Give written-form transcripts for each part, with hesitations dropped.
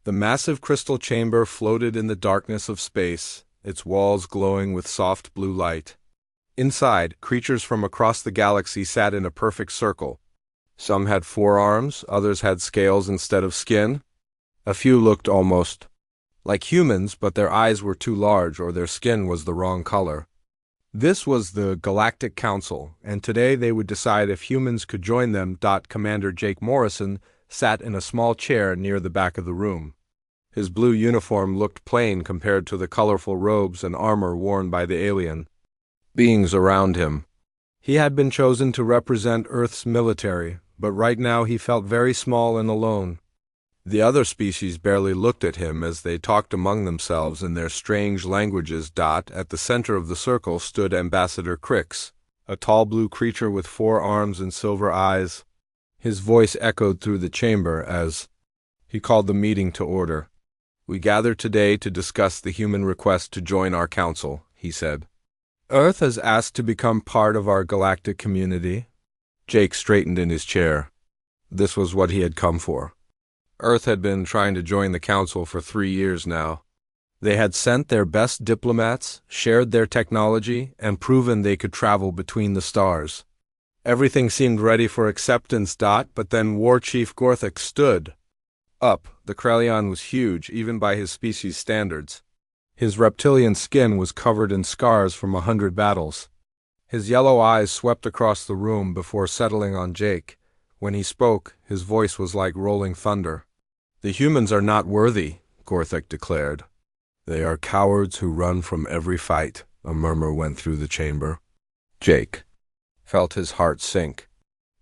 The massive crystal chamber floated in the darkness of space, its walls glowing with soft blue light. Inside, creatures from across the galaxy sat in a perfect circle. Some had 4 arms, others had scales instead of skin. A few looked almost like humans, but their eyes were too large or their skin was the wrong color. This was the Galactic Council, and today they would decide if humans could join them. Commander Jake Morrison sat in a small chair near the back of the room. His blue uniform looked plain compared to the colorful robes and armor worn by the alien beings around him. He had been chosen to represent Earth's military, but right now he felt very small and alone. The other species barely looked at him as they talked among themselves in their strange languages. At the center of the circle stood Ambassador Crix, a tall blue creature with 4 arms and silver eyes. His voice echoed through the chamber as he called the meeting to order. "We gather today to discuss the human request to join our council," he said. "Earth has asked to become part of our galactic community." Jake straightened in his chair. This was what he had come for. Earth had been trying to join the council for 3 years now. They had sent their best diplomats, shared their technology, and proven they could travel between the stars. Everything seemed ready for acceptance. But then War Chief Gorthik stood up. The Krelion was huge, even by his species standards. His reptilian skin was covered in scars from 100 battles. His yellow eyes swept across the room before settling on Jake. When he spoke, his voice was like rolling thunder. "The humans are not worthy," Gorthik declared. "They are cowards who run from every fight," a murmur went through the chamber. Jake felt his heart sink.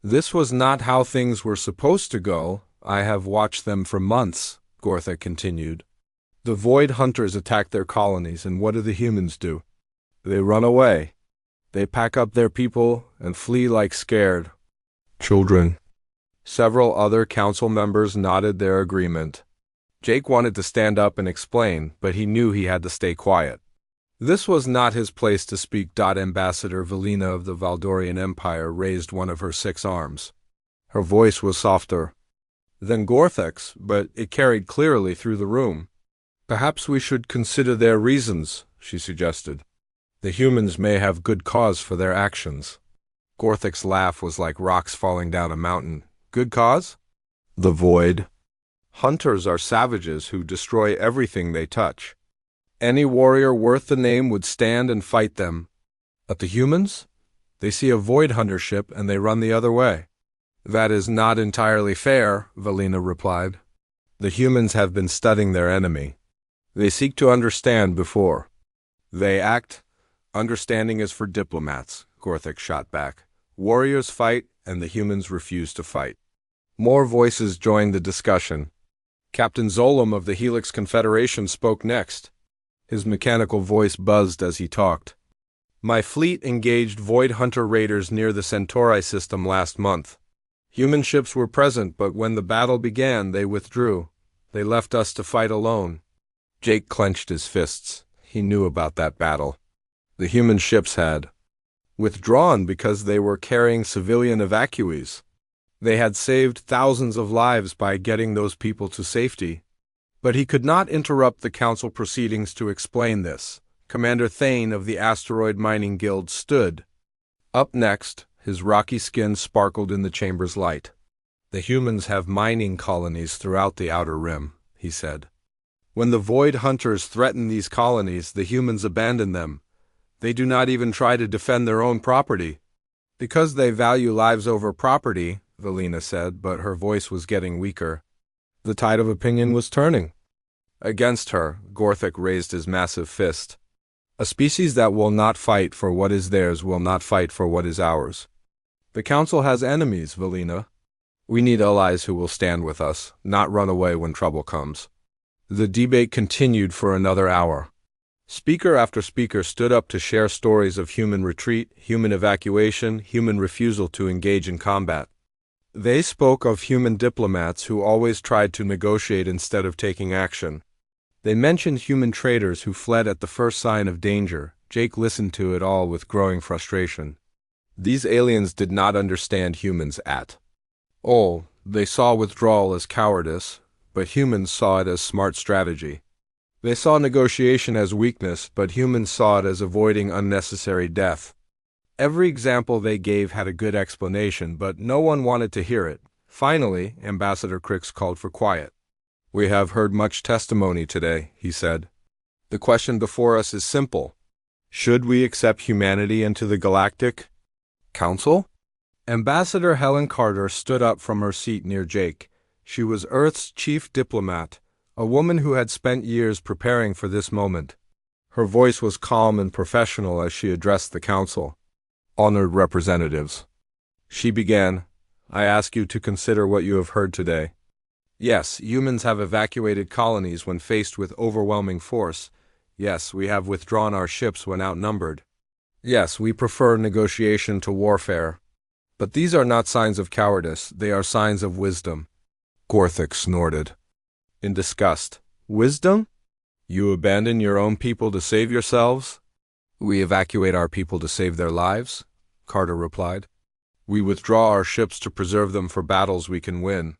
"This was not how things were supposed to go. I have watched them for months," Gorthik continued. "The Void Hunters attack their colonies, and what do the humans do? They run away. They pack up their people and flee like scared children." Several other council members nodded their agreement. Jake wanted to stand up and explain, but he knew he had to stay quiet. This was not his place to speak. Ambassador Valina of the Valdorian Empire raised one of her 6 arms. Her voice was softer than Gorthik's, but it carried clearly through the room. "Perhaps we should consider their reasons," she suggested. "The humans may have good cause for their actions." Gorthik's laugh was like rocks falling down a mountain. "Good cause?" "The Void Hunters are savages who destroy everything they touch. Any warrior worth the name would stand and fight them. But the humans? They see a Void Hunter ship and they run the other way." "That is not entirely fair," Valina replied. "The humans have been studying their enemy. They seek to understand before they act." "Understanding is for diplomats," Gorthik shot back. "Warriors fight, and the humans refuse to fight." More voices joined the discussion. Captain Zolom of the Helix Confederation spoke next. His mechanical voice buzzed as he talked. "My fleet engaged Void Hunter raiders near the Centauri system last month. Human ships were present, but when the battle began, they withdrew. They left us to fight alone." Jake clenched his fists. He knew about that battle. The human ships had withdrawn because they were carrying civilian evacuees. They had saved thousands of lives by getting those people to safety. But he could not interrupt the council proceedings to explain this. Commander Thane of the Asteroid Mining Guild stood up next. His rocky skin sparkled in the chamber's light. "The humans have mining colonies throughout the Outer Rim," he said. "When the Void Hunters threaten these colonies, the humans abandon them. They do not even try to defend their own property." "Because they value lives over property," Valina said, but her voice was getting weaker. The tide of opinion was turning against her. Gorthik raised his massive fist. "A species that will not fight for what is theirs will not fight for what is ours. The council has enemies, Valina. We need allies who will stand with us, not run away when trouble comes." The debate continued for another hour. Speaker after speaker stood up to share stories of human retreat, human evacuation, human refusal to engage in combat. They spoke of human diplomats who always tried to negotiate instead of taking action. They mentioned human traders who fled at the first sign of danger. Jake listened to it all with growing frustration. These aliens did not understand humans at all. They saw withdrawal as cowardice, but humans saw it as smart strategy. They saw negotiation as weakness, but humans saw it as avoiding unnecessary death. Every example they gave had a good explanation, but no one wanted to hear it. Finally, Ambassador Crix called for quiet. "We have heard much testimony today," he said. "The question before us is simple. Should we accept humanity into the Galactic Council?" Ambassador Helen Carter stood up from her seat near Jake. She was Earth's chief diplomat, a woman who had spent years preparing for this moment. Her voice was calm and professional as she addressed the council. "Honored representatives," she began, "I ask you to consider what you have heard today. Yes, humans have evacuated colonies when faced with overwhelming force. Yes, we have withdrawn our ships when outnumbered. Yes, we prefer negotiation to warfare. But these are not signs of cowardice, they are signs of wisdom." Gorthik snorted in disgust. "Wisdom? You abandon your own people to save yourselves?" "We evacuate our people to save their lives," Carter replied. "We withdraw our ships to preserve them for battles we can win.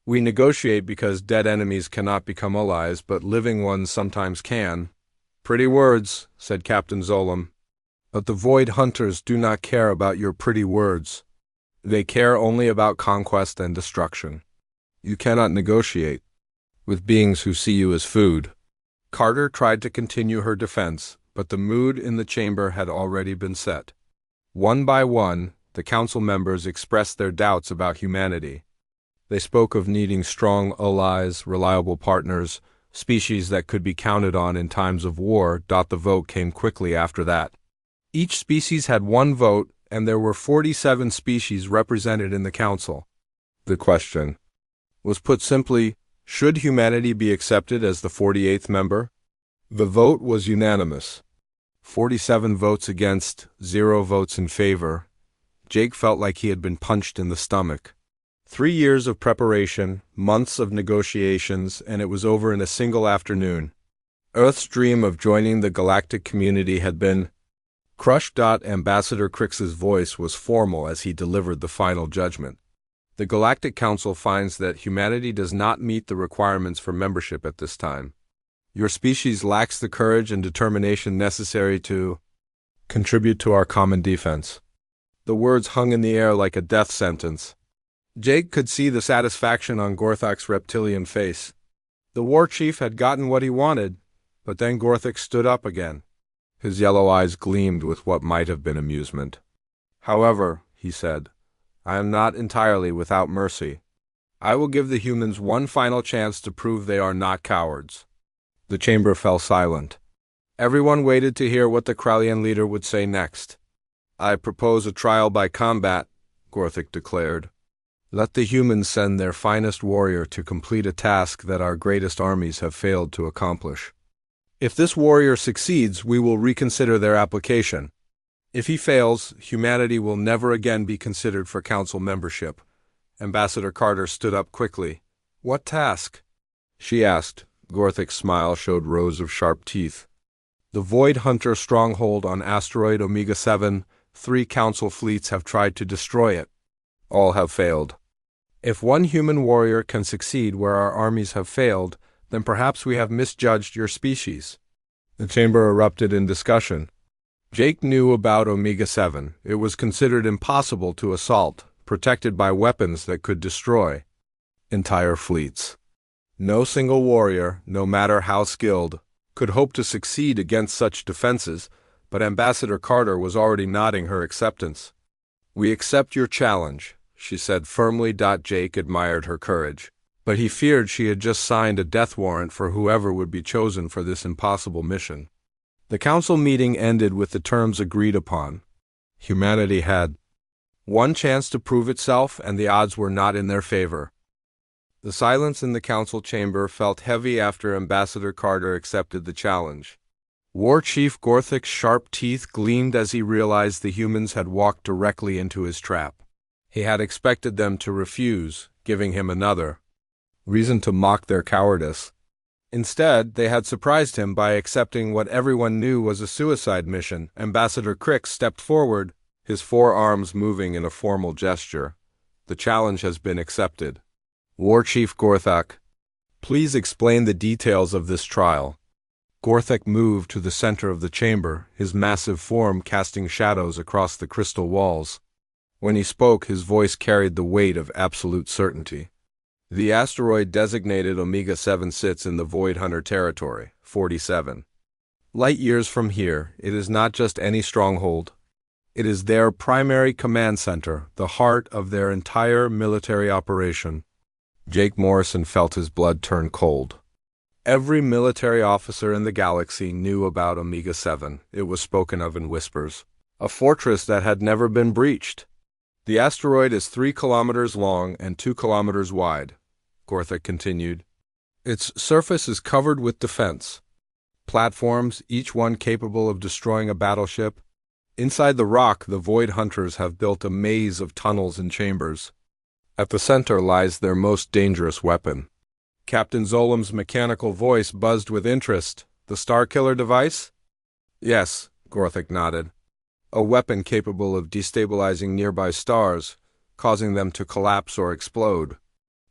We negotiate because dead enemies cannot become allies, but living ones sometimes can." "Pretty words," said Captain Zolam. "But the Void Hunters do not care about your pretty words. They care only about conquest and destruction. You cannot negotiate with beings who see you as food." Carter tried to continue her defense, but the mood in the chamber had already been set. One by one, the council members expressed their doubts about humanity. They spoke of needing strong allies, reliable partners, species that could be counted on in times of war. The vote came quickly after that. Each species had one vote, and there were 47 species represented in the council. The question was put simply, should humanity be accepted as the 48th member? The vote was unanimous. 47 votes against, 0 votes in favor. Jake felt like he had been punched in the stomach. 3 years of preparation, months of negotiations, and it was over in a single afternoon. Earth's dream of joining the galactic community had been crushed. Ambassador Crix's voice was formal as he delivered the final judgment. The Galactic Council finds that humanity does not meet the requirements for membership at this time. Your species lacks the courage and determination necessary to contribute to our common defense. The words hung in the air like a death sentence. Jake could see the satisfaction on Gorthik's reptilian face. The war chief had gotten what he wanted, but then Gorthik stood up again. His yellow eyes gleamed with what might have been amusement. "However," he said, "I am not entirely without mercy. I will give the humans one final chance to prove they are not cowards." The chamber fell silent. Everyone waited to hear what the Krallian leader would say next. "I propose a trial by combat," Gorthik declared. "Let the humans send their finest warrior to complete a task that our greatest armies have failed to accomplish. If this warrior succeeds, we will reconsider their application. If he fails, humanity will never again be considered for council membership." Ambassador Carter stood up quickly. "What task?" she asked. Gorthik's smile showed rows of sharp teeth. "The Void Hunter stronghold on asteroid Omega 7. 3 council fleets have tried to destroy it. All have failed. If one human warrior can succeed where our armies have failed, then perhaps we have misjudged your species." The chamber erupted in discussion. Jake knew about Omega 7. It was considered impossible to assault, protected by weapons that could destroy entire fleets. No single warrior, no matter how skilled, could hope to succeed against such defenses, but Ambassador Carter was already nodding her acceptance. "We accept your challenge," she said firmly. Jake admired her courage, but he feared she had just signed a death warrant for whoever would be chosen for this impossible mission. The council meeting ended with the terms agreed upon. Humanity had one chance to prove itself, and the odds were not in their favor. The silence in the council chamber felt heavy after Ambassador Carter accepted the challenge. War Chief Gorthik's sharp teeth gleamed as he realized the humans had walked directly into his trap. He had expected them to refuse, giving him another reason to mock their cowardice. Instead, they had surprised him by accepting what everyone knew was a suicide mission. Ambassador Crix stepped forward, his forearms moving in a formal gesture. "The challenge has been accepted. War Chief Gorthik, Please explain the details of this trial. Gorthek moved to the center of the chamber, his massive form casting shadows across the crystal walls. When he spoke, his voice carried the weight of absolute certainty. The asteroid designated Omega-7 sits in the Void Hunter territory, 47 light years from here. It is not just any stronghold. It is their primary command center, the heart of their entire military operation. Jake Morrison felt his blood turn cold. Every military officer in the galaxy knew about Omega-7. It was spoken of in whispers. A fortress that had never been breached. The asteroid is 3 kilometers long and 2 kilometers wide, Gorthek continued. Its surface is covered with defense platforms, each one capable of destroying a battleship. Inside the rock, the Void Hunters have built a maze of tunnels and chambers. At the center lies their most dangerous weapon. Captain Zolam's mechanical voice buzzed with interest. The Starkiller device? Yes, Gorthek nodded. A weapon capable of destabilizing nearby stars, causing them to collapse or explode.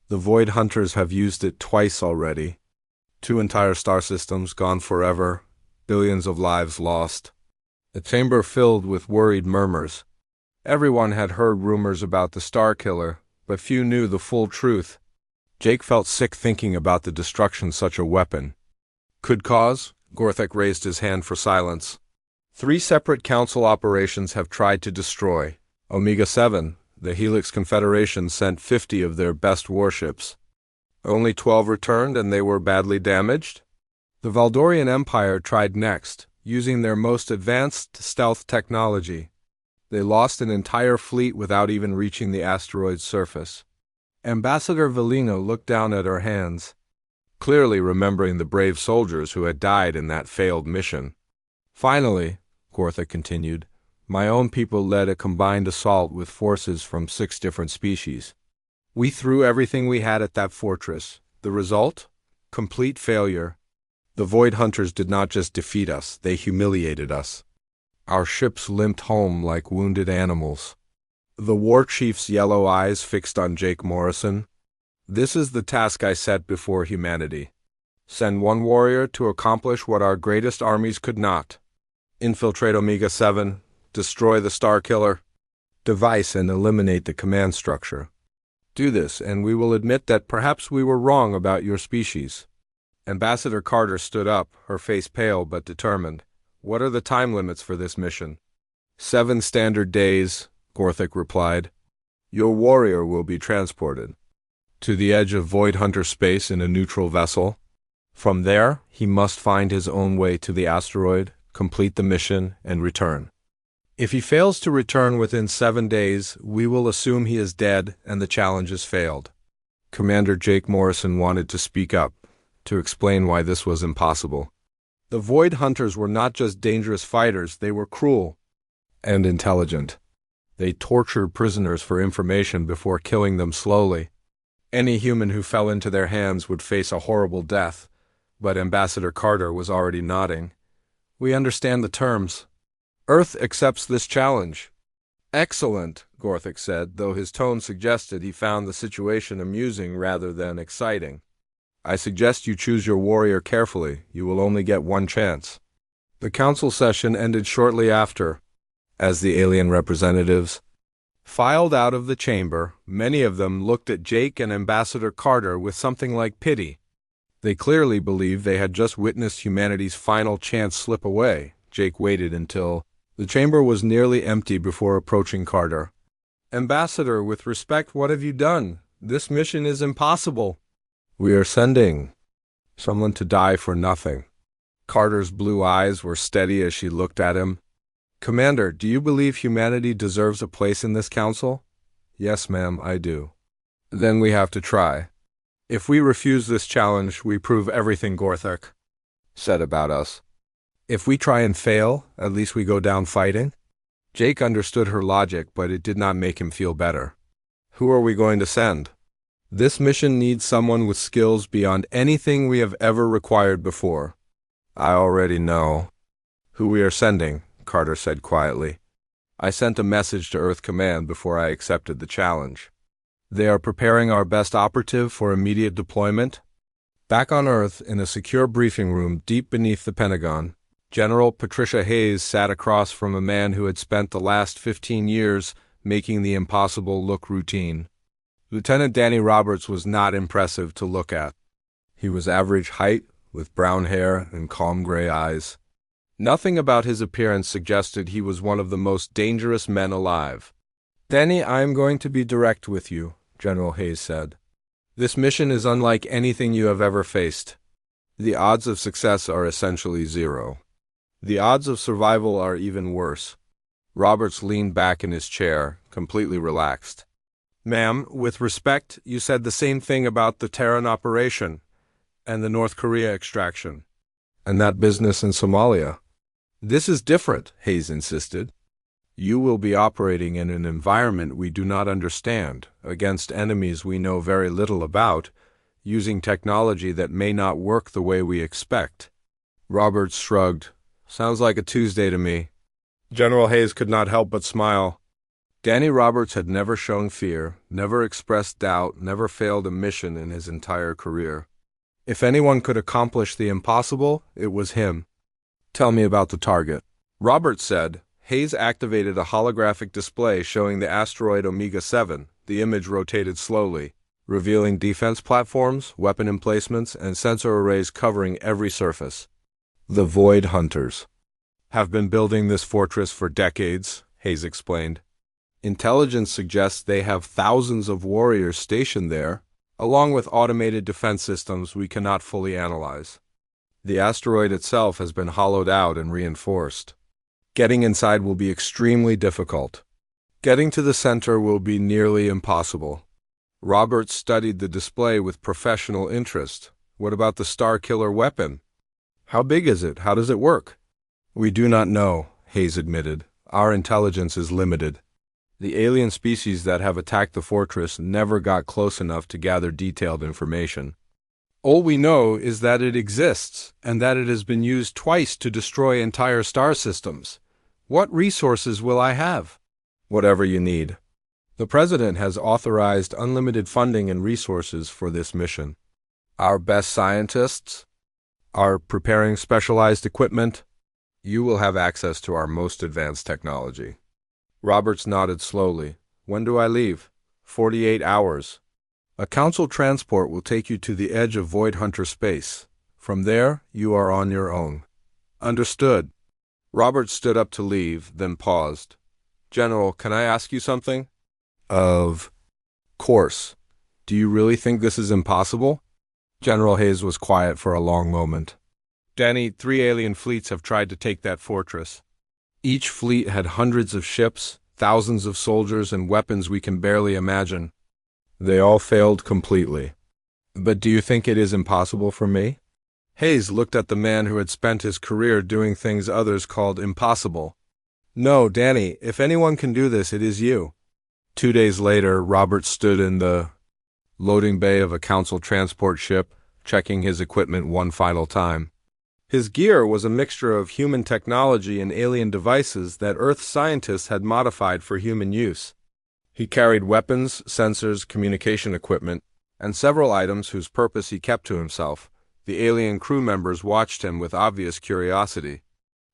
The Void Hunters have used it twice already. 2 entire star systems gone forever, billions of lives lost. A chamber filled with worried murmurs. Everyone had heard rumors about the Starkiller, but few knew the full truth. Jake felt sick thinking about the destruction such a weapon could cause. Gorthek raised his hand for silence. 3 separate Council operations have tried to destroy Omega-7. The Helix Confederation sent 50 of their best warships. Only 12 returned and they were badly damaged. The Valdorian Empire tried next, using their most advanced stealth technology. They lost an entire fleet without even reaching the asteroid's surface. Ambassador Velino looked down at her hands, clearly remembering the brave soldiers who had died in that failed mission. Finally, Gorthek continued, my own people led a combined assault with forces from 6 different species. We threw everything we had at that fortress. The result? Complete failure. The Void Hunters did not just defeat us, they humiliated us. Our ships limped home like wounded animals. The war chief's yellow eyes fixed on Jake Morrison. This is the task I set before humanity. Send 1 warrior to accomplish what our greatest armies could not. Infiltrate Omega-7, destroy the Starkiller, device and eliminate the command structure. Do this, and we will admit that perhaps we were wrong about your species. Ambassador Carter stood up, her face pale but determined. What are the time limits for this mission? 7 standard days, Gorthek replied. Your warrior will be transported to the edge of Void Hunter space in a neutral vessel. From there, he must find his own way to the asteroid, complete the mission, and return. If he fails to return within 7 days, we will assume he is dead and the challenge has failed. Commander Jake Morrison wanted to speak up, to explain why this was impossible. The Void Hunters were not just dangerous fighters, they were cruel and intelligent. They tortured prisoners for information before killing them slowly. Any human who fell into their hands would face a horrible death, but Ambassador Carter was already nodding. We understand the terms. Earth accepts this challenge. Excellent, Gorthek said, though his tone suggested he found the situation amusing rather than exciting. I suggest you choose your warrior carefully. You will only get 1 chance. The council session ended shortly after. As the alien representatives filed out of the chamber, many of them looked at Jake and Ambassador Carter with something like pity. They clearly believed they had just witnessed humanity's final chance slip away. Jake waited until the chamber was nearly empty before approaching Carter. Ambassador, with respect, what have you done? This mission is impossible. We are sending someone to die for nothing. Carter's blue eyes were steady as she looked at him. Commander, do you believe humanity deserves a place in this council? Yes, ma'am, I do. Then we have to try. If we refuse this challenge, we prove everything Gorthek said about us. If we try and fail, at least we go down fighting. Jake understood her logic, but it did not make him feel better. Who are we going to send? This mission needs someone with skills beyond anything we have ever required before. I already know who we are sending, Carter said quietly. I sent a message to Earth Command before I accepted the challenge. They are preparing our best operative for immediate deployment. Back on Earth, in a secure briefing room deep beneath the Pentagon, General Patricia Hayes sat across from a man who had spent the last 15 years making the impossible look routine. Lieutenant Danny Roberts was not impressive to look at. He was average height, with brown hair and calm gray eyes. Nothing about his appearance suggested he was one of the most dangerous men alive. "Danny, I am going to be direct with you," General Hayes said. "This mission is unlike anything you have ever faced. The odds of success are essentially zero. The odds of survival are even worse." Roberts leaned back in his chair, completely relaxed. "Ma'am, with respect, you said the same thing about the Terran operation and the North Korea extraction. And that business in Somalia. This is different," Hayes insisted. "You will be operating in an environment we do not understand, against enemies we know very little about, using technology that may not work the way we expect." Roberts shrugged. "Sounds like a Tuesday to me." General Hayes could not help but smile. Danny Roberts had never shown fear, never expressed doubt, never failed a mission in his entire career. If anyone could accomplish the impossible, it was him. "Tell me about the target," Roberts said. Hayes activated a holographic display showing the asteroid Omega-7. The image rotated slowly, revealing defense platforms, weapon emplacements, and sensor arrays covering every surface. "The Void Hunters have been building this fortress for decades," Hayes explained. "Intelligence suggests they have thousands of warriors stationed there, along with automated defense systems we cannot fully analyze. The asteroid itself has been hollowed out and reinforced. Getting inside will be extremely difficult. Getting to the center will be nearly impossible." Roberts studied the display with professional interest. "What about the Star Killer weapon? How big is it? How does it work?" "We do not know," Hayes admitted. "Our intelligence is limited. The alien species that have attacked the fortress never got close enough to gather detailed information. All we know is that it exists, and that it has been used twice to destroy entire star systems. What resources will I have?" "Whatever you need. The President has authorized unlimited funding and resources for this mission. Our best scientists are preparing specialized equipment. You will have access to our most advanced technology." Roberts nodded slowly. "When do I leave?" 48 hours. A council transport will take you to the edge of Void Hunter space. From there, you are on your own." "Understood." Roberts stood up to leave, then paused. "General, can I ask you something?" "Of course. Do you really think this is impossible?" General Hayes was quiet for a long moment. "Danny, 3 alien fleets have tried to take that fortress. Each fleet had hundreds of ships, thousands of soldiers, and weapons we can barely imagine. They all failed completely. But do you think it is impossible for me?" Hayes looked at the man who had spent his career doing things others called impossible. "No, Danny, if anyone can do this, it is you." 2 days later, Robert stood in the loading bay of a council transport ship, checking his equipment one final time. His gear was a mixture of human technology and alien devices that Earth scientists had modified for human use. He carried weapons, sensors, communication equipment, and several items whose purpose he kept to himself. The alien crew members watched him with obvious curiosity.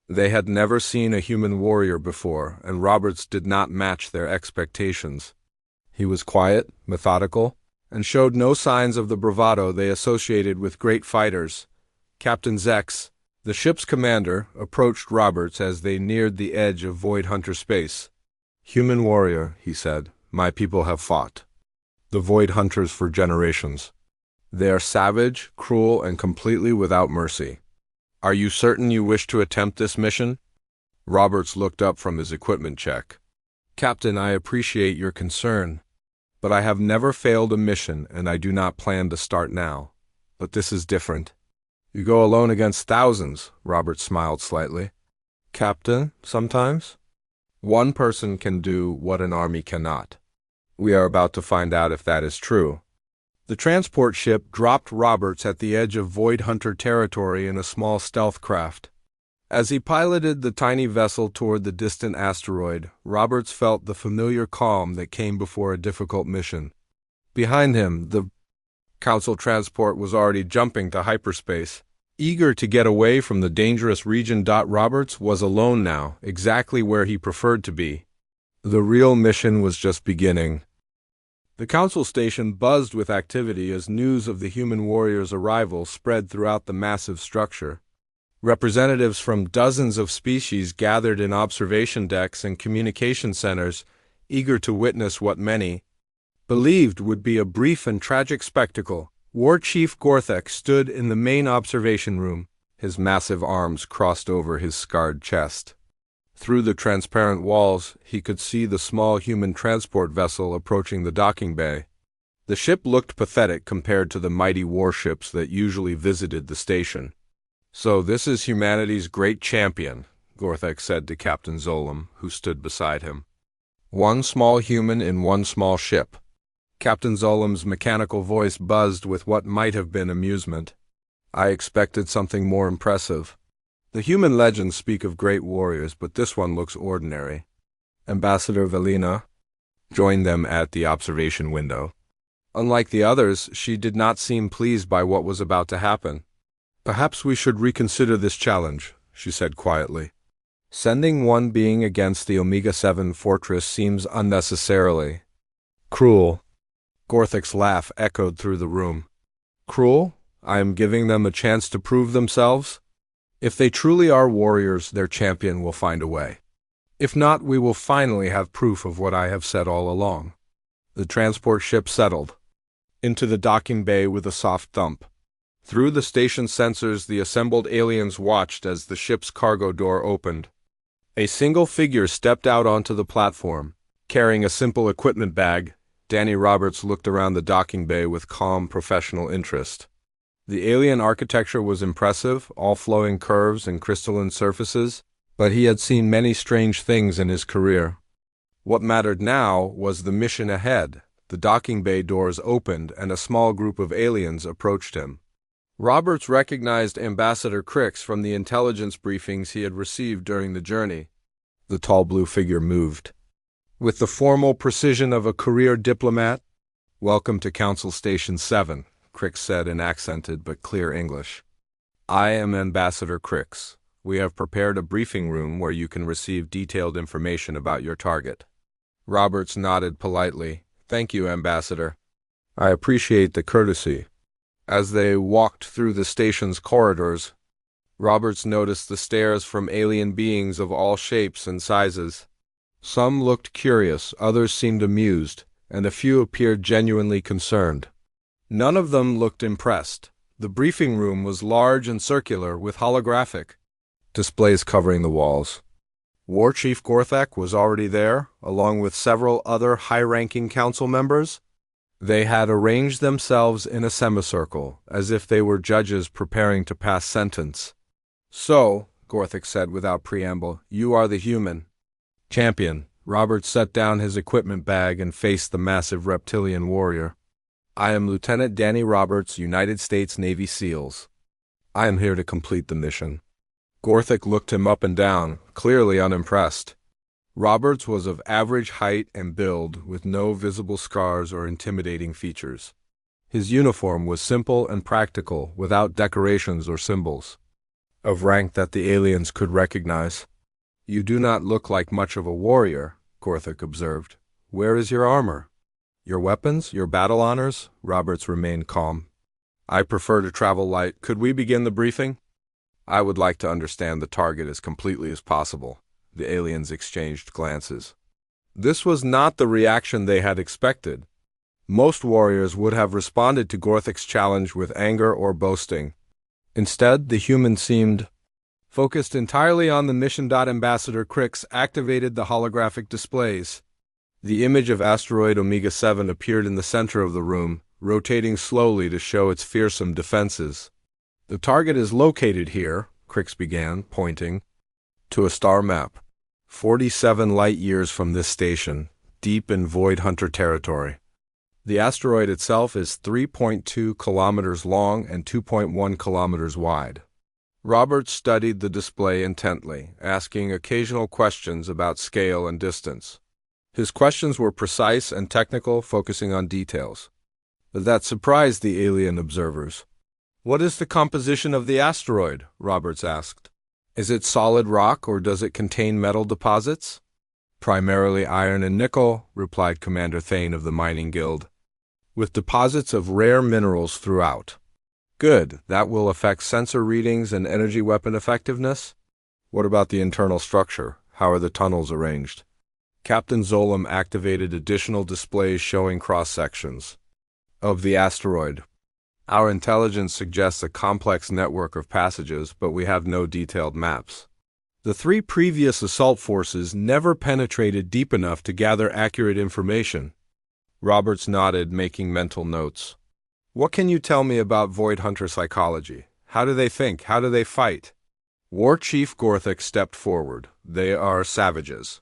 They had never seen a human warrior before, and Roberts did not match their expectations. He was quiet, methodical, and showed no signs of the bravado they associated with great fighters. Captain Zex, the ship's commander, approached Roberts as they neared the edge of Void Hunter space. "Human warrior," he said, "my people have fought the Void Hunters for generations. They are savage, cruel, and completely without mercy. Are you certain you wish to attempt this mission?" Roberts looked up from his equipment check. "Captain, I appreciate your concern, but I have never failed a mission, and I do not plan to start now. But this is different." "You go alone against thousands," Roberts smiled slightly. "Captain, sometimes one person can do what an army cannot. We are about to find out if that is true." The transport ship dropped Roberts at the edge of Void Hunter territory in a small stealth craft. As he piloted the tiny vessel toward the distant asteroid, Roberts felt the familiar calm that came before a difficult mission. Behind him, the Council transport was already jumping to hyperspace, eager to get away from the dangerous region. Roberts was alone now, exactly where he preferred to be. The real mission was just beginning. The council station buzzed with activity as news of the human warriors' arrival spread throughout the massive structure. Representatives from dozens of species gathered in observation decks and communication centers, eager to witness what many believed would be a brief and tragic spectacle. War Chief Gorthek stood in the main observation room, his massive arms crossed over his scarred chest. Through the transparent walls, he could see the small human transport vessel approaching the docking bay. The ship looked pathetic compared to the mighty warships that usually visited the station. "So this is humanity's great champion," Gorthek said to Captain Zolam, who stood beside him. "One small human in one small ship." Captain Zolam's mechanical voice buzzed with what might have been amusement. "I expected something more impressive. The human legends speak of great warriors, but this one looks ordinary." Ambassador Velina joined them at the observation window. Unlike the others, she did not seem pleased by what was about to happen. "Perhaps we should reconsider this challenge," she said quietly. "Sending one being against the Omega-7 fortress seems unnecessarily cruel." Gorthek's laugh echoed through the room. "Cruel? I am giving them a chance to prove themselves. If they truly are warriors, their champion will find a way. If not, we will finally have proof of what I have said all along." The transport ship settled into the docking bay with a soft thump. Through the station sensors, the assembled aliens watched as the ship's cargo door opened. A single figure stepped out onto the platform, carrying a simple equipment bag. Danny Roberts looked around the docking bay with calm, professional interest. The alien architecture was impressive, all flowing curves and crystalline surfaces, but he had seen many strange things in his career. What mattered now was the mission ahead. The docking bay doors opened, and a small group of aliens approached him. Roberts recognized Ambassador Crix from the intelligence briefings he had received during the journey. The tall blue figure moved with the formal precision of a career diplomat. "Welcome to Council Station 7, Crix said in accented but clear English. "I am Ambassador Crix. We have prepared a briefing room where you can receive detailed information about your target." Roberts nodded politely. "Thank you, Ambassador. I appreciate the courtesy." As they walked through the station's corridors, Roberts noticed the stares from alien beings of all shapes and sizes. Some looked curious, others seemed amused, and a few appeared genuinely concerned. None of them looked impressed. The briefing room was large and circular, with holographic displays covering the walls. War Chief Gorthek was already there, along with several other high-ranking council members. They had arranged themselves in a semicircle, as if they were judges preparing to pass sentence. "So," Gorthek said without preamble, "you are the human champion." Roberts set down his equipment bag and faced the massive reptilian warrior. "I am Lieutenant Danny Roberts, United States Navy SEALs. I am here to complete the mission." Gorthek looked him up and down, clearly unimpressed. Roberts was of average height and build, with no visible scars or intimidating features. His uniform was simple and practical, without decorations or symbols of rank that the aliens could recognize. "You do not look like much of a warrior," Gorthek observed. "Where is your armor? Your weapons? Your battle honors?" Roberts remained calm. "I prefer to travel light. Could we begin the briefing? I would like to understand the target as completely as possible." The aliens exchanged glances. This was not the reaction they had expected. Most warriors would have responded to Gorthek's challenge with anger or boasting. Instead, the human seemed focused entirely on the mission. Ambassador Crix activated the holographic displays. The image of asteroid Omega-7 appeared in the center of the room, rotating slowly to show its fearsome defenses. "The target is located here," Crix began, pointing to a star map. 47 light-years from this station, deep in Void Hunter territory. The asteroid itself is 3.2 kilometers long and 2.1 kilometers wide. Roberts studied the display intently, asking occasional questions about scale and distance. His questions were precise and technical, focusing on details. That surprised the alien observers. "What is the composition of the asteroid?" Roberts asked. "Is it solid rock or does it contain metal deposits?" "Primarily iron and nickel," replied Commander Thane of the Mining Guild, "with deposits of rare minerals throughout." "Good. That will affect sensor readings and energy weapon effectiveness?" "What about the internal structure? How are the tunnels arranged?" Captain Zolam activated additional displays showing cross-sections of the asteroid. "Our intelligence suggests a complex network of passages, but we have no detailed maps. The three previous assault forces never penetrated deep enough to gather accurate information." Roberts nodded, making mental notes. "What can you tell me about Void Hunter psychology? How do they think? How do they fight?" War Chief Gorthik stepped forward. "They are savages.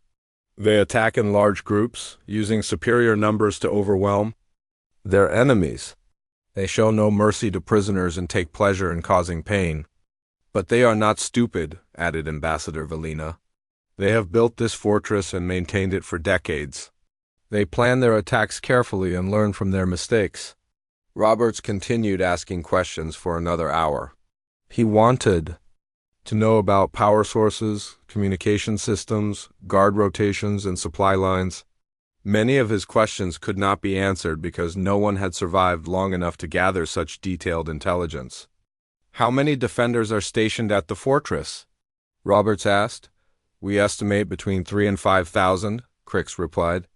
They attack in large groups, using superior numbers to overwhelm their enemies. They show no mercy to prisoners and take pleasure in causing pain. But they are not stupid," added Ambassador Valina. "They have built this fortress and maintained it for decades. They plan their attacks carefully and learn from their mistakes." Roberts continued asking questions for another hour. He wanted to know about power sources, communication systems, guard rotations, and supply lines. Many of his questions could not be answered because no one had survived long enough to gather such detailed intelligence. "How many defenders are stationed at the fortress?" Roberts asked. "We estimate between 3,000 and 5,000, Crix replied,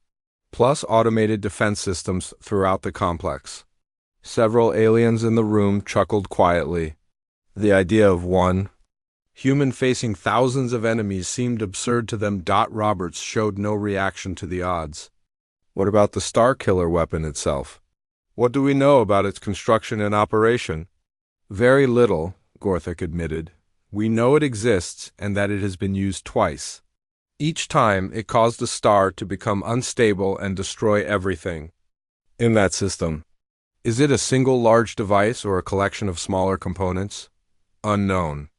"plus automated defense systems throughout the complex." Several aliens in the room chuckled quietly. The idea of one human facing thousands of enemies seemed absurd to them. Roberts showed no reaction to the odds. "What about the Star Killer weapon itself? What do we know about its construction and operation?" "Very little," Gorthik admitted. "We know it exists and that it has been used twice. Each time, it caused a star to become unstable and destroy everything in that system." "Is it a single large device or a collection of smaller components?" "Unknown."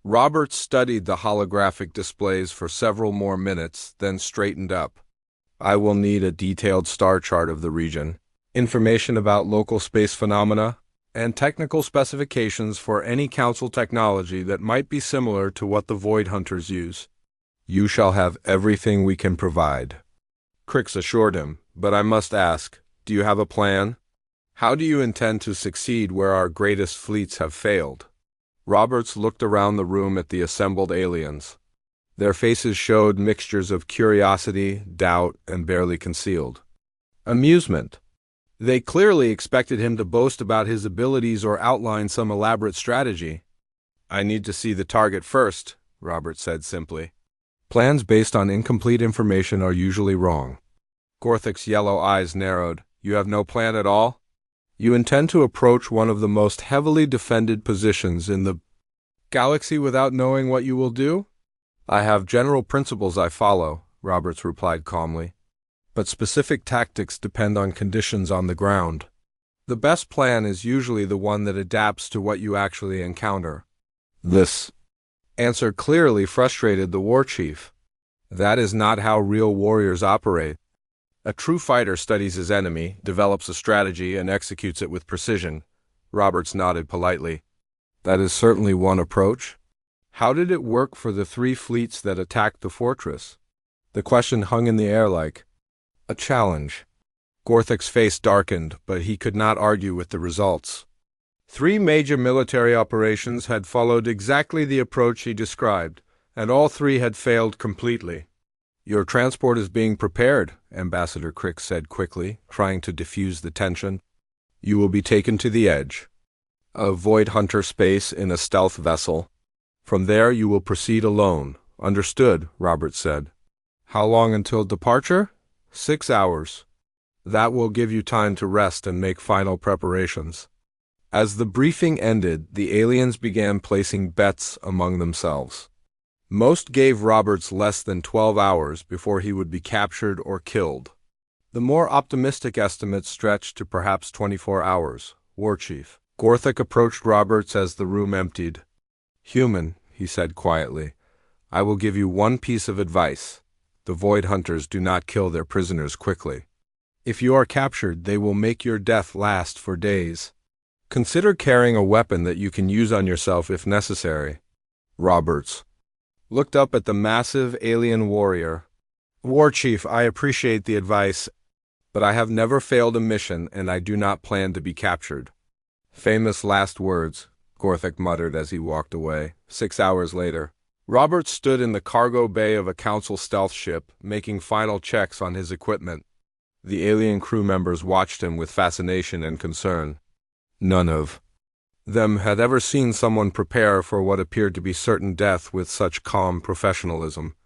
Roberts studied the holographic displays for several more minutes, then straightened up. "I will need a detailed star chart of the region, information about local space phenomena, and technical specifications for any Council technology that might be similar to what the Void Hunters use." "You shall have everything we can provide," Crix assured him, "but I must ask, do you have a plan? How do you intend to succeed where our greatest fleets have failed?" Roberts looked around the room at the assembled aliens. Their faces showed mixtures of curiosity, doubt, and barely concealed amusement. They clearly expected him to boast about his abilities or outline some elaborate strategy. "I need to see the target first," Roberts said simply. "Plans based on incomplete information are usually wrong." Gorthik's yellow eyes narrowed. "You have no plan at all? You intend to approach one of the most heavily defended positions in the galaxy without knowing what you will do?" "I have general principles I follow," Roberts replied calmly. "But specific tactics depend on conditions on the ground. The best plan is usually the one that adapts to what you actually encounter." This answer clearly frustrated the war chief. "That is not how real warriors operate. A true fighter studies his enemy, develops a strategy, and executes it with precision." Roberts nodded politely. "That is certainly one approach. How did it work for the three fleets that attacked the fortress?" The question hung in the air like a challenge. Gorthik's face darkened, but he could not argue with the results. 3 major military operations had followed exactly the approach he described, and all 3 had failed completely. "Your transport is being prepared," Ambassador Crix said quickly, trying to diffuse the tension. "You will be taken to the edge of Void Hunter space in a stealth vessel. From there you will proceed alone." "Understood," Roberts said. "How long until departure?" 6 hours. That will give you time to rest and make final preparations." As the briefing ended, the aliens began placing bets among themselves. Most gave Roberts less than 12 hours before he would be captured or killed. The more optimistic estimates stretched to perhaps 24 hours. War Chief Gorthik approached Roberts as the room emptied. "Human," he said quietly, "I will give you one piece of advice. The Void Hunters do not kill their prisoners quickly. If you are captured, they will make your death last for days. Consider carrying a weapon that you can use on yourself if necessary. Roberts looked up at the massive alien warrior. War Chief, I appreciate the advice, but I have never failed a mission and I do not plan to be captured. Famous last words, Gorthik muttered as he walked away. 6 hours later, Roberts stood in the cargo bay of a Council stealth ship, making final checks on his equipment. The alien crew members watched him with fascination and concern. None of them had ever seen someone prepare for what appeared to be certain death with such calm professionalism.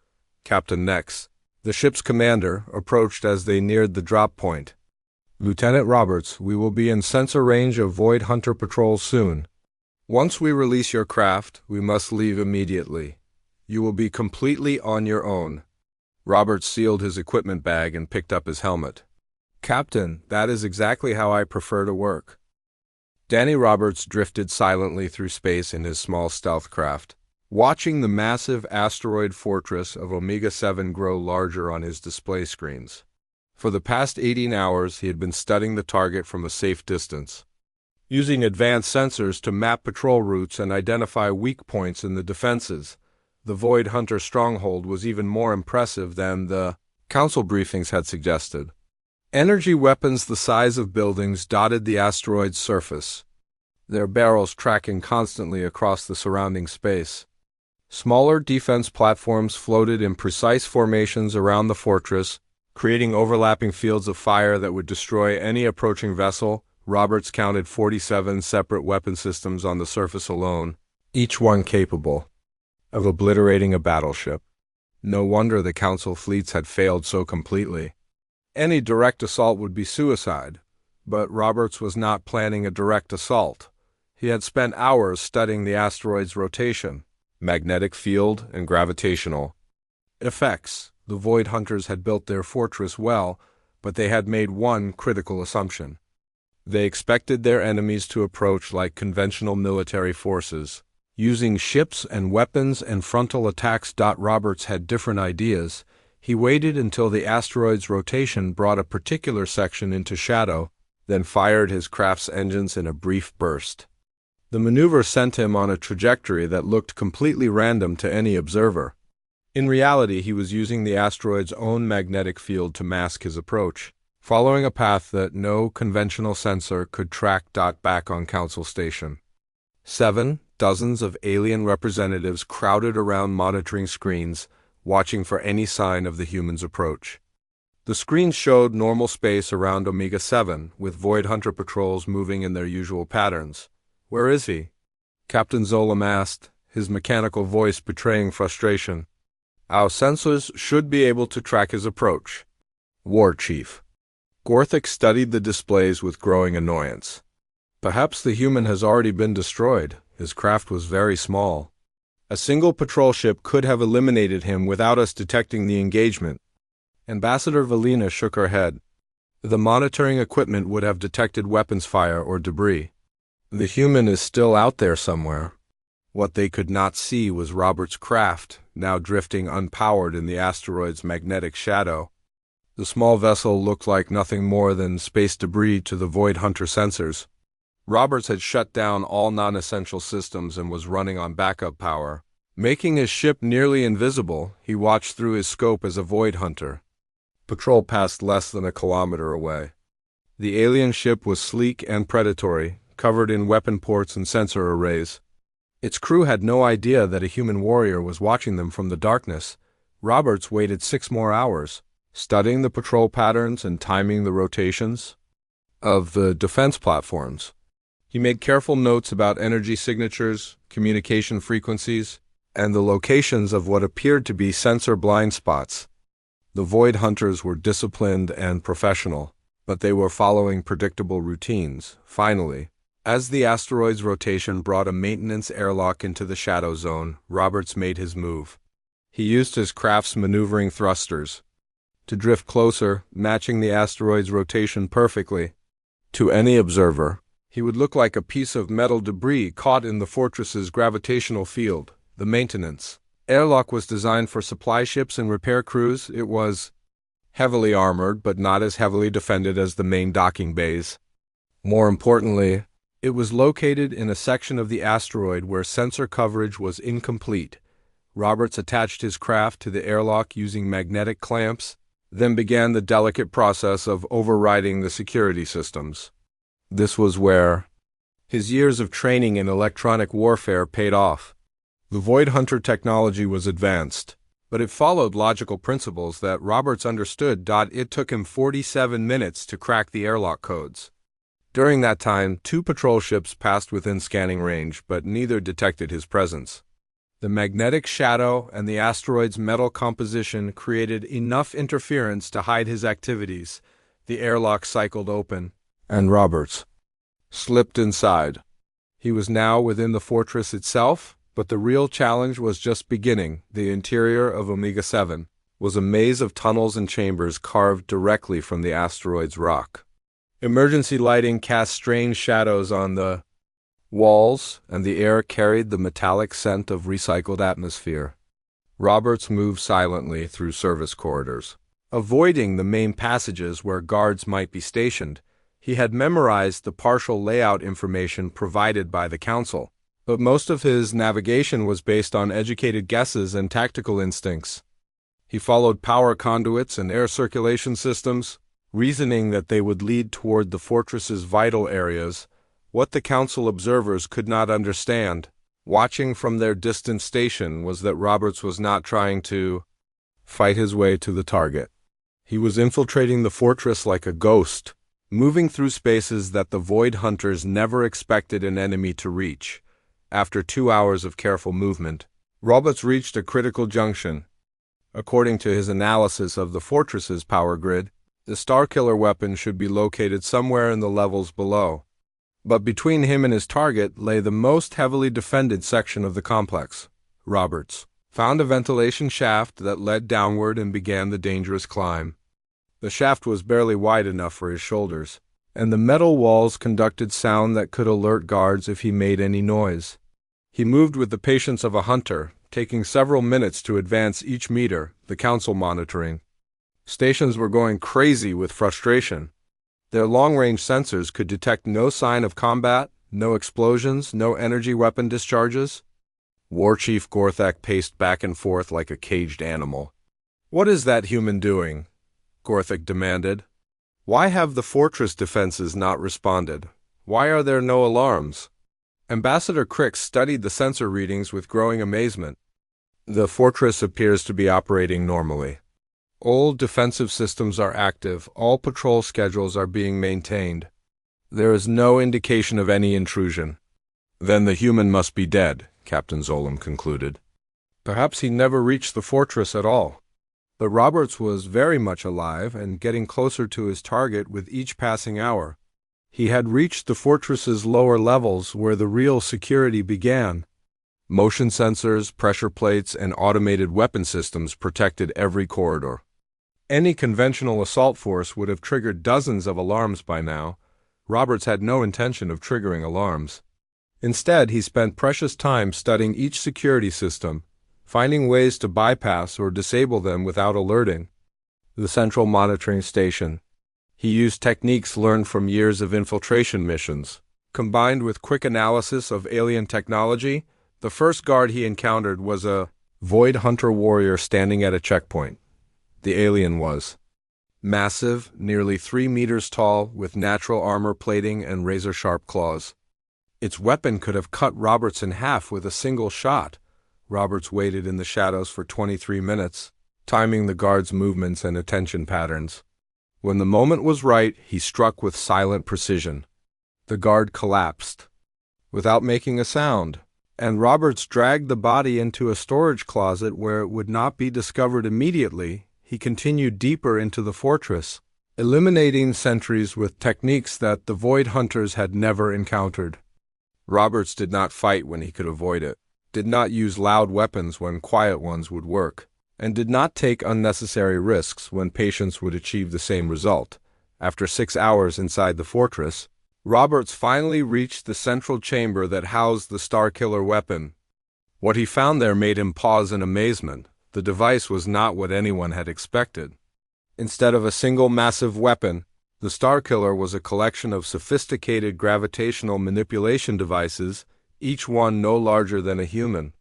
Captain Nex, the ship's commander, approached as they neared the drop point. Lieutenant Roberts, we will be in sensor range of Void Hunter patrols soon. Once we release your craft, we must leave immediately. You will be completely on your own. Roberts sealed his equipment bag and picked up his helmet. Captain, that is exactly how I prefer to work. Danny Roberts drifted silently through space in his small stealth craft, watching the massive asteroid fortress of Omega-7 grow larger on his display screens. For the past 18 hours, he had been studying the target from a safe distance, using advanced sensors to map patrol routes and identify weak points in the defenses. The Void Hunter stronghold was even more impressive than the Council briefings had suggested. Energy weapons the size of buildings dotted the asteroid's surface, their barrels tracking constantly across the surrounding space. Smaller defense platforms floated in precise formations around the fortress, creating overlapping fields of fire that would destroy any approaching vessel. Roberts counted 47 separate weapon systems on the surface alone, each one capable of obliterating a battleship. No wonder the Council fleets had failed so completely. Any direct assault would be suicide, but Roberts was not planning a direct assault. He had spent hours studying the asteroid's rotation, magnetic field, and gravitational effects. The Void Hunters had built their fortress well, but they had made one critical assumption. They expected their enemies to approach like conventional military forces, using ships and weapons and frontal attacks. Roberts had different ideas. He waited until the asteroid's rotation brought a particular section into shadow, then fired his craft's engines in a brief burst. The maneuver sent him on a trajectory that looked completely random to any observer. In reality, he was using the asteroid's own magnetic field to mask his approach, following a path that no conventional sensor could track. Back on Council Station, 7 dozens of alien representatives crowded around monitoring screens, watching for any sign of the humans' approach. The screens showed normal space around Omega-7, with Void Hunter patrols moving in their usual patterns. Where is he? Captain Zolam asked, his mechanical voice betraying frustration. Our sensors should be able to track his approach. War Chief. Gorthik studied the displays with growing annoyance. Perhaps the human has already been destroyed. His craft was very small. A single patrol ship could have eliminated him without us detecting the engagement. Ambassador Valina shook her head. The monitoring equipment would have detected weapons fire or debris. The human is still out there somewhere. What they could not see was Robert's craft, now drifting unpowered in the asteroid's magnetic shadow. The small vessel looked like nothing more than space debris to the Void Hunter sensors. Roberts had shut down all non-essential systems and was running on backup power. Making his ship nearly invisible, he watched through his scope as a Void Hunter. Patrol passed less than a kilometer away. The alien ship was sleek and predatory, covered in weapon ports and sensor arrays. Its crew had no idea that a human warrior was watching them from the darkness. Roberts waited 6 more hours, studying the patrol patterns and timing the rotations of the defense platforms. He made careful notes about energy signatures, communication frequencies, and the locations of what appeared to be sensor blind spots. The Void Hunters were disciplined and professional, but they were following predictable routines. Finally, as the asteroid's rotation brought a maintenance airlock into the shadow zone, Roberts made his move. He used his craft's maneuvering thrusters to drift closer, matching the asteroid's rotation perfectly. To any observer, he would look like a piece of metal debris caught in the fortress's gravitational field. The maintenance airlock was designed for supply ships and repair crews. It was heavily armored but not as heavily defended as the main docking bays. More importantly, it was located in a section of the asteroid where sensor coverage was incomplete. Roberts attached his craft to the airlock using magnetic clamps, then began the delicate process of overriding the security systems. This was where his years of training in electronic warfare paid off. The Void Hunter technology was advanced, but it followed logical principles that Roberts understood. It took him 47 minutes to crack the airlock codes. During that time, 2 patrol ships passed within scanning range, but neither detected his presence. The magnetic shadow and the asteroid's metal composition created enough interference to hide his activities. The airlock cycled open, and Roberts slipped inside. He was now within the fortress itself, but the real challenge was just beginning. The interior of Omega-7 was a maze of tunnels and chambers carved directly from the asteroid's rock. Emergency lighting cast strange shadows on the walls, and the air carried the metallic scent of recycled atmosphere. Roberts moved silently through service corridors, avoiding the main passages where guards might be stationed. He had memorized the partial layout information provided by the Council, but most of his navigation was based on educated guesses and tactical instincts. He followed power conduits and air circulation systems, reasoning that they would lead toward the fortress's vital areas. What the Council observers could not understand, watching from their distant station, was that Roberts was not trying to fight his way to the target. He was infiltrating the fortress like a ghost, moving through spaces that the Void Hunters never expected an enemy to reach. After 2 hours of careful movement, Roberts reached a critical junction. According to his analysis of the fortress's power grid, the Starkiller weapon should be located somewhere in the levels below. But between him and his target lay the most heavily defended section of the complex. Roberts found a ventilation shaft that led downward and began the dangerous climb. The shaft was barely wide enough for his shoulders, and the metal walls conducted sound that could alert guards if he made any noise. He moved with the patience of a hunter, taking several minutes to advance each meter, the Council monitoring. Stations were going crazy with frustration. Their long-range sensors could detect no sign of combat, no explosions, no energy weapon discharges. War Chief Gorthak paced back and forth like a caged animal. "What is that human doing?" Gorthak demanded. "Why have the fortress defenses not responded? Why are there no alarms?" Ambassador Crix studied the sensor readings with growing amazement. "The fortress appears to be operating normally. All defensive systems are active, all patrol schedules are being maintained. There is no indication of any intrusion." "Then the human must be dead," Captain Zolam concluded. "Perhaps he never reached the fortress at all." But Roberts was very much alive and getting closer to his target with each passing hour. He had reached the fortress's lower levels where the real security began. Motion sensors, pressure plates, and automated weapon systems protected every corridor. Any conventional assault force would have triggered dozens of alarms by now. Roberts had no intention of triggering alarms. Instead, he spent precious time studying each security system, finding ways to bypass or disable them without alerting. The central monitoring station. He used techniques learned from years of infiltration missions. Combined with quick analysis of alien technology, the first guard he encountered was a Void Hunter warrior standing at a checkpoint. The alien was massive, nearly 3 meters tall, with natural armor plating and razor-sharp claws. Its weapon could have cut Roberts in half with a single shot. Roberts waited in the shadows for 23 minutes, timing the guard's movements and attention patterns. When the moment was right, he struck with silent precision. The guard collapsed, without making a sound, and Roberts dragged the body into a storage closet where it would not be discovered immediately. He continued deeper into the fortress, eliminating sentries with techniques that the Void Hunters had never encountered. Roberts did not fight when he could avoid it, did not use loud weapons when quiet ones would work, and did not take unnecessary risks when patience would achieve the same result. After 6 hours inside the fortress, Roberts finally reached the central chamber that housed the Starkiller weapon. What he found there made him pause in amazement. The device was not what anyone had expected. Instead of a single massive weapon, the Starkiller was a collection of sophisticated gravitational manipulation devices, each one no larger than a human.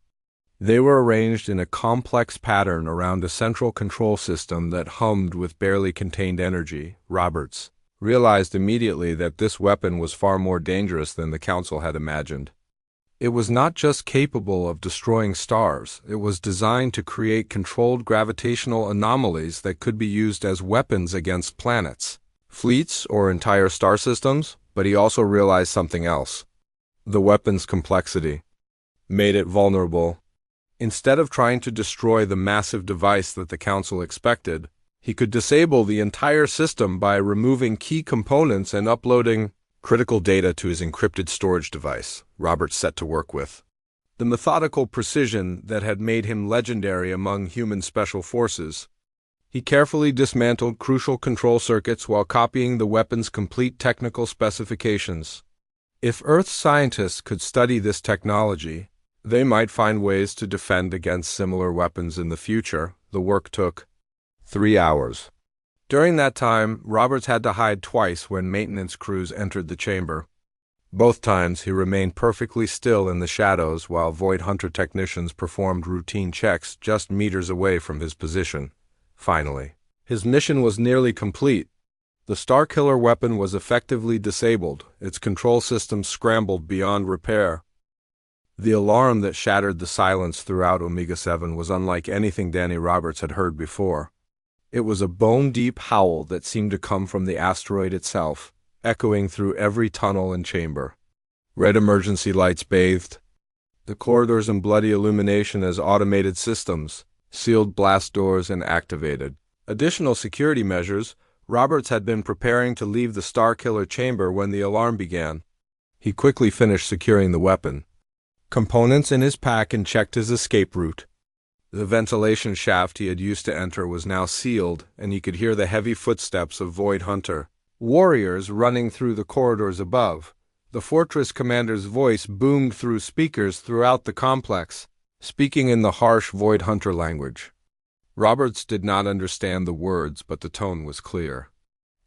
They were arranged in a complex pattern around a central control system that hummed with barely contained energy. Roberts realized immediately that this weapon was far more dangerous than the Council had imagined. It was not just capable of destroying stars, it was designed to create controlled gravitational anomalies that could be used as weapons against planets, fleets, or entire star systems. But he also realized something else. The weapon's complexity made it vulnerable. Instead of trying to destroy the massive device that the Council expected, he could disable the entire system by removing key components and uploading critical data to his encrypted storage device. Roberts set to work with the methodical precision that had made him legendary among human special forces. He carefully dismantled crucial control circuits while copying the weapon's complete technical specifications. If Earth's scientists could study this technology, they might find ways to defend against similar weapons in the future. The work took 3 hours. During that time, Roberts had to hide twice when maintenance crews entered the chamber. Both times, he remained perfectly still in the shadows while Void Hunter technicians performed routine checks just meters away from his position. Finally, his mission was nearly complete. The Starkiller weapon was effectively disabled, its control system scrambled beyond repair. The alarm that shattered the silence throughout Omega-7 was unlike anything Danny Roberts had heard before. It was a bone-deep howl that seemed to come from the asteroid itself, echoing through every tunnel and chamber. Red emergency lights bathed the corridors in bloody illumination as automated systems sealed blast doors and activated additional security measures. Roberts had been preparing to leave the Starkiller chamber when the alarm began. He quickly finished securing the weapon components in his pack and checked his escape route. The ventilation shaft he had used to enter was now sealed, and he could hear the heavy footsteps of Void Hunter warriors running through the corridors above. The fortress commander's voice boomed through speakers throughout the complex, speaking in the harsh Void Hunter language. Roberts did not understand the words, but the tone was clear.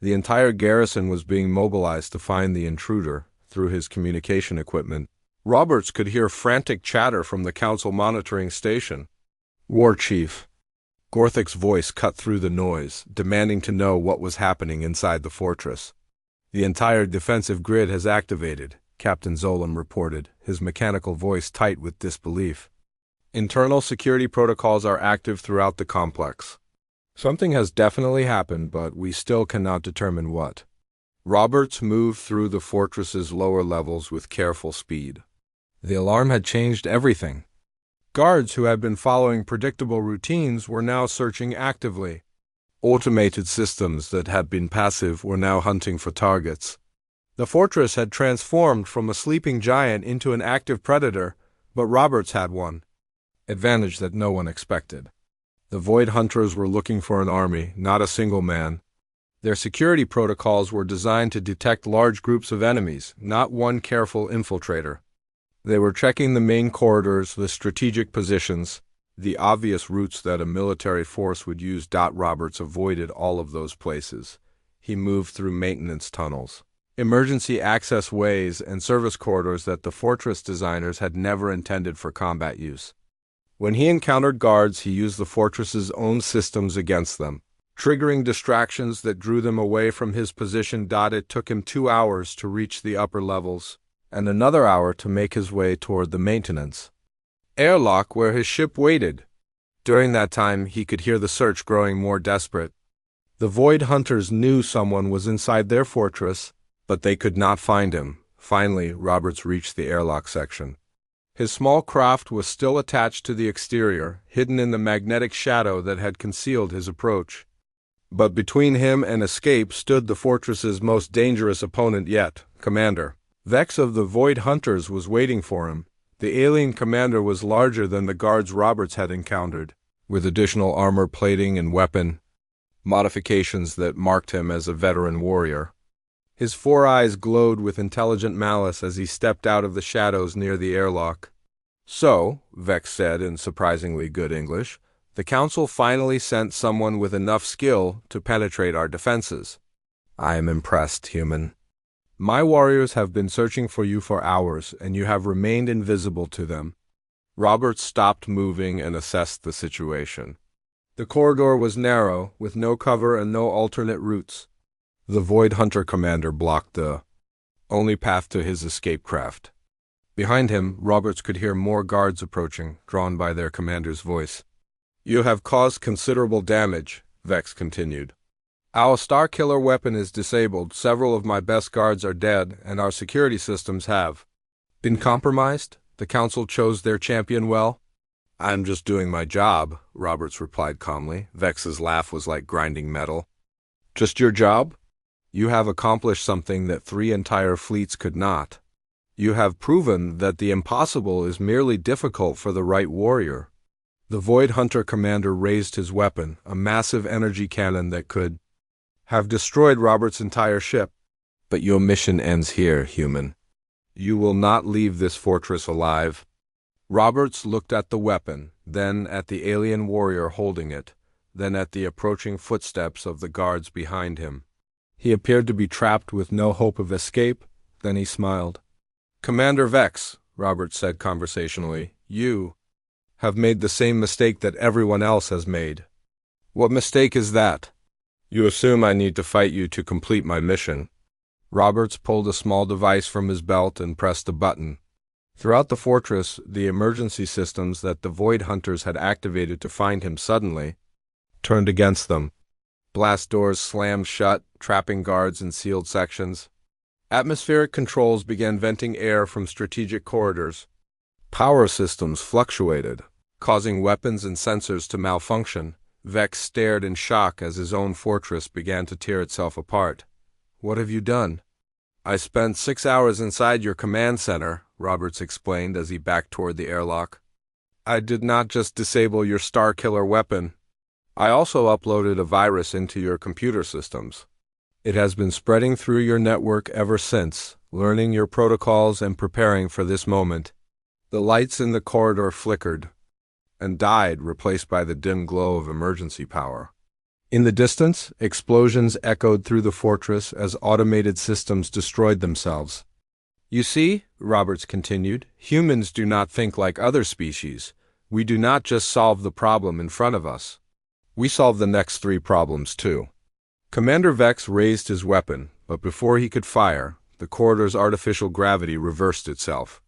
The entire garrison was being mobilized to find the intruder through his communication equipment. Roberts could hear frantic chatter from the Council monitoring station. War Chief. Gorthic's voice cut through the noise, demanding to know what was happening inside the fortress. The entire defensive grid has activated, Captain Zolam reported, his mechanical voice tight with disbelief. Internal security protocols are active throughout the complex. Something has definitely happened, but we still cannot determine what. Roberts moved through the fortress's lower levels with careful speed. The alarm had changed everything. Guards who had been following predictable routines were now searching actively. Automated systems that had been passive were now hunting for targets. The fortress had transformed from a sleeping giant into an active predator, but Roberts had one advantage that no one expected. The Void Hunters were looking for an army, not a single man. Their security protocols were designed to detect large groups of enemies, not one careful infiltrator. They were checking the main corridors, the strategic positions, the obvious routes that a military force would use. Roberts avoided all of those places. He moved through maintenance tunnels, emergency access ways, and service corridors that the fortress designers had never intended for combat use. When he encountered guards, he used the fortress's own systems against them, triggering distractions that drew them away from his position. It took him 2 hours to reach the upper levels, and another hour to make his way toward the maintenance airlock where his ship waited. During that time, he could hear the search growing more desperate. The Void Hunters knew someone was inside their fortress, but they could not find him. Finally, Roberts reached the airlock section. His small craft was still attached to the exterior, hidden in the magnetic shadow that had concealed his approach. But between him and escape stood the fortress's most dangerous opponent yet, Commander Vex of the Void Hunters was waiting for him. The alien commander was larger than the guards Roberts had encountered, with additional armor plating and weapon modifications that marked him as a veteran warrior. His 4 eyes glowed with intelligent malice as he stepped out of the shadows near the airlock. "So," Vex said in surprisingly good English, The Council finally sent someone with enough skill to penetrate our defenses. I am impressed, human. My warriors have been searching for you for hours, and you have remained invisible to them. Roberts stopped moving and assessed the situation. The corridor was narrow, with no cover and no alternate routes. The Void Hunter commander blocked the only path to his escape craft. Behind him, Roberts could hear more guards approaching, drawn by their commander's voice. You have caused considerable damage, Vex continued. Our Starkiller weapon is disabled, several of my best guards are dead, and our security systems have been compromised. The Council chose their champion well. I'm just doing my job, Roberts replied calmly. Vex's laugh was like grinding metal. Just your job? You have accomplished something that 3 entire fleets could not. You have proven that the impossible is merely difficult for the right warrior. The Void Hunter commander raised his weapon, a massive energy cannon that could have destroyed Robert's entire ship. But your mission ends here, human. You will not leave this fortress alive. Roberts looked at the weapon, then at the alien warrior holding it, then at the approaching footsteps of the guards behind him. He appeared to be trapped with no hope of escape. Then he smiled. Commander Vex, Roberts said conversationally, you have made the same mistake that everyone else has made. What mistake is that? You assume I need to fight you to complete my mission. Roberts pulled a small device from his belt and pressed a button. Throughout the fortress, the emergency systems that the Void Hunters had activated to find him suddenly turned against them. Blast doors slammed shut, trapping guards in sealed sections. Atmospheric controls began venting air from strategic corridors. Power systems fluctuated, causing weapons and sensors to malfunction. Vex stared in shock as his own fortress began to tear itself apart. What have you done? I spent 6 hours inside your command center, Roberts explained as he backed toward the airlock. I did not just disable your Starkiller weapon. I also uploaded a virus into your computer systems. It has been spreading through your network ever since, learning your protocols and preparing for this moment. The lights in the corridor flickered and died, replaced by the dim glow of emergency power. In the distance, explosions echoed through the fortress as automated systems destroyed themselves. You see, Roberts continued, humans do not think like other species. We do not just solve the problem in front of us. We solve the next 3 problems too. Commander Vex raised his weapon, but before he could fire, the corridor's artificial gravity reversed itself.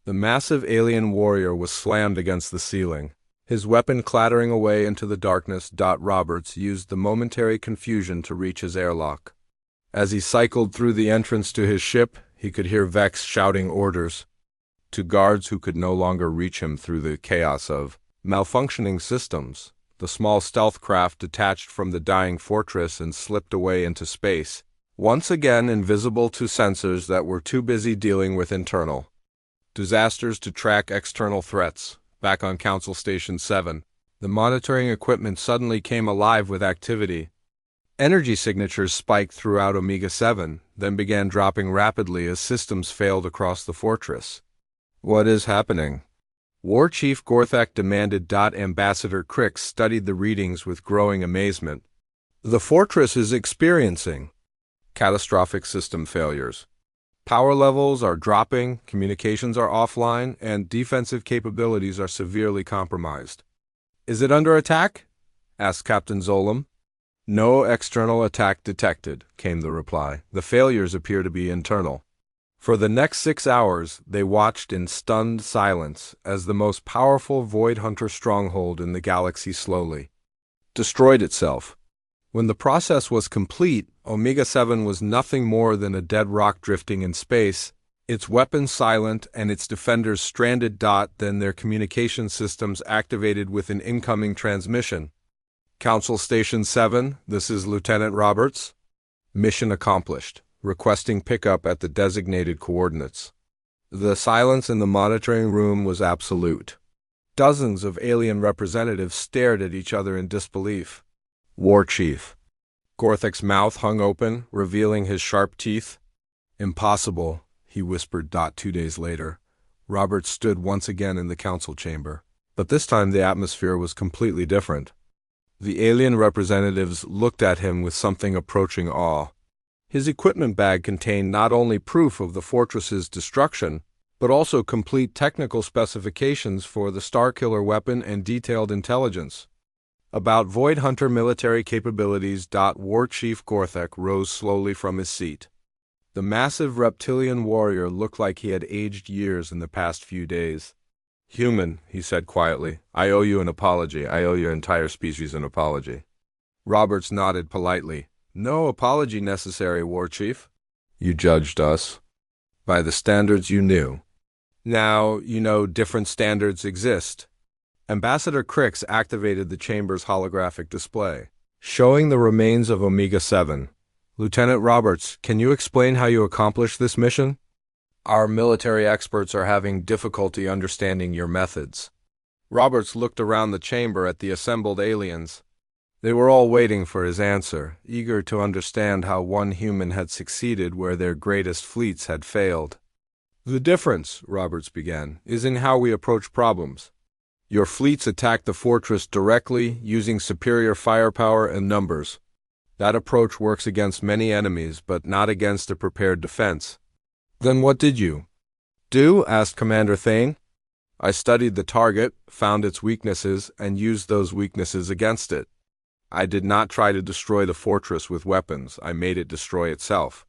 The massive alien warrior was slammed against the ceiling, his weapon clattering away into the darkness. Roberts used the momentary confusion to reach his airlock. As he cycled through the entrance to his ship, he could hear Vex shouting orders to guards who could no longer reach him through the chaos of malfunctioning systems. The small stealth craft detached from the dying fortress and slipped away into space, once again invisible to sensors that were too busy dealing with internal disasters to track external threats. Back on Council Station 7, the monitoring equipment suddenly came alive with activity. Energy signatures spiked throughout Omega-7, then began dropping rapidly as systems failed across the fortress. What is happening? War Chief Gorthak demanded. Ambassador Crix studied the readings with growing amazement. The fortress is experiencing catastrophic system failures. Power levels are dropping, communications are offline, and defensive capabilities are severely compromised. Is it under attack? Asked Captain Zolam. No external attack detected, came the reply. The failures appear to be internal. For the next 6 hours, they watched in stunned silence as the most powerful Void Hunter stronghold in the galaxy slowly destroyed itself. When the process was complete, Omega-7 was nothing more than a dead rock drifting in space, its weapons silent and its defenders stranded. Then their communication systems activated with an incoming transmission. Council Station 7, this is Lieutenant Roberts. Mission accomplished. Requesting pickup at the designated coordinates. The silence in the monitoring room was absolute. Dozens of alien representatives stared at each other in disbelief. War Chief. Gorthak's mouth hung open, revealing his sharp teeth. Impossible, he whispered. 2 days later, Roberts stood once again in the council chamber. But this time the atmosphere was completely different. The alien representatives looked at him with something approaching awe. His equipment bag contained not only proof of the fortress's destruction, but also complete technical specifications for the Starkiller weapon and detailed intelligence about Void Hunter military capabilities. War Chief Gorthek rose slowly from his seat. The massive reptilian warrior looked like he had aged years in the past few days. "Human," he said quietly, "I owe you an apology. I owe your entire species an apology." Roberts nodded politely. "No apology necessary, War Chief. You judged us by the standards you knew. Now you know different standards exist." Ambassador Crix activated the chamber's holographic display, showing the remains of Omega-7. "Lieutenant Roberts, can you explain how you accomplished this mission? Our military experts are having difficulty understanding your methods." Roberts looked around the chamber at the assembled aliens. They were all waiting for his answer, eager to understand how one human had succeeded where their greatest fleets had failed. "The difference," Roberts began, "is in how we approach problems. Your fleets attack the fortress directly, using superior firepower and numbers. That approach works against many enemies, but not against a prepared defense." "Then what did you do?" asked Commander Thane. "I studied the target, found its weaknesses, and used those weaknesses against it. I did not try to destroy the fortress with weapons. I made it destroy itself."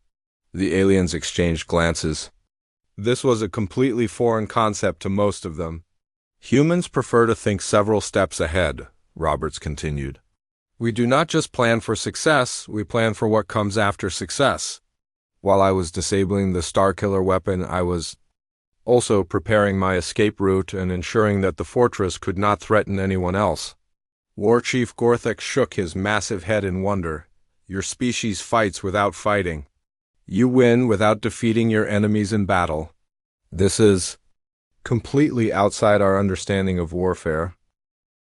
The aliens exchanged glances. This was a completely foreign concept to most of them. "Humans prefer to think several steps ahead," Roberts continued. "We do not just plan for success, we plan for what comes after success. While I was disabling the Starkiller weapon, I was also preparing my escape route and ensuring that the fortress could not threaten anyone else." War Chief Gorthek shook his massive head in wonder. "Your species fights without fighting. You win without defeating your enemies in battle. This is completely outside our understanding of warfare."